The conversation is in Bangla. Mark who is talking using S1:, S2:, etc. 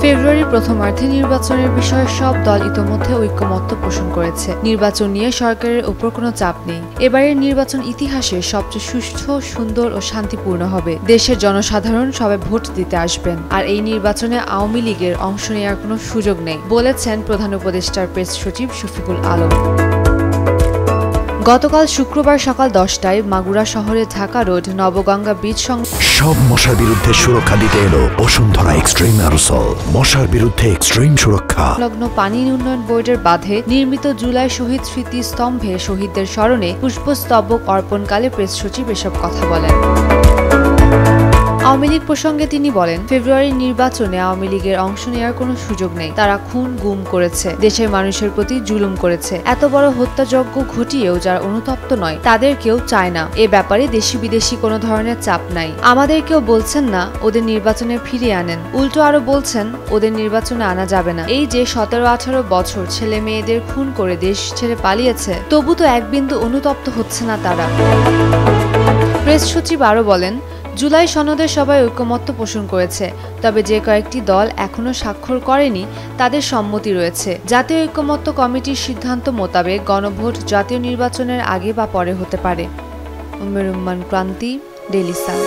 S1: ফেব্রুয়ারির প্রথমার্ধে নির্বাচনের বিষয়ে সব দল ইতোমধ্যে ঐকমত্য পোষণ করেছে। নির্বাচন নিয়ে সরকারের উপর কোনো চাপ নেই। এবারের নির্বাচন ইতিহাসে সবচেয়ে সুষ্ঠু, সুন্দর ও শান্তিপূর্ণ হবে। দেশের জনসাধারণ সবাই ভোট দিতে আসবেন, আর এই নির্বাচনে আওয়ামী লীগের অংশ নেওয়ার কোনো সুযোগ নেই, বলেছেন প্রধান উপদেষ্টার প্রেস সচিব শফিকুল আলম। গতকাল শুক্রবার সকাল 10টায় মাগুরা শহরে ঢাকা রোড নবগঙ্গা ব্রিজ
S2: সব মশার বিরুদ্ধে সুরক্ষা দিতে এলো বসুন্ধরা এক্সট্রিম অ্যারোসল। মশার বিরুদ্ধে এক্সট্রিম সুরক্ষা।
S1: সংলগ্ন পানি উন্নয়ন বোর্ডের বাঁধে নির্মিত জুলাই শহীদ স্মৃতি স্তম্ভে শহীদদের স্মরণে পুষ্পস্তবক অর্পণকালে প্রেস সচিব এসব কথা বলেন। আওয়ামী লীগ প্রসঙ্গে তিনি বলেন, ফেব্রুয়ারির নির্বাচনে আওয়ামী লীগের অংশ নেওয়ার কোনো সুযোগ নেই। তারা খুন গুম করেছে, দেশের মানুষের প্রতি জুলুম করেছে। এত বড় হত্যাযজ্ঞ ঘটিয়েও যারা অনুতপ্ত নয় তাদের কেউ চায় না। এ ব্যাপারে দেশি বিদেশি কোনো ধরনের চাপ নাই। আমাদের কেউ বলছেন না ওদের নির্বাচনে ফিরিয়ে আনেন, উল্টো আরো বলছেন ওদের নির্বাচনে আনা যাবে না। এই যে 17-18 বছর ছেলে মেয়েদের খুন করে দেশ ছেড়ে পালিয়েছে, তবু তো এক বিন্দু অনুতপ্ত হচ্ছে না তারা। প্রেস সচিব আরো বলেন, জুলাই সনদে সবাই ঐকমত্য পোষণ করেছে, তবে যে কয়েকটি দল এখনো স্বাক্ষর করেনি তাদের সম্মতি রয়েছে। জাতীয় ঐকমত্য কমিটির সিদ্ধান্ত মোতাবেক গণভোট জাতীয় নির্বাচনের আগে বা পরে হতে পারে। উম্মের উম্মান ক্রান্তি, ডেইলি সান।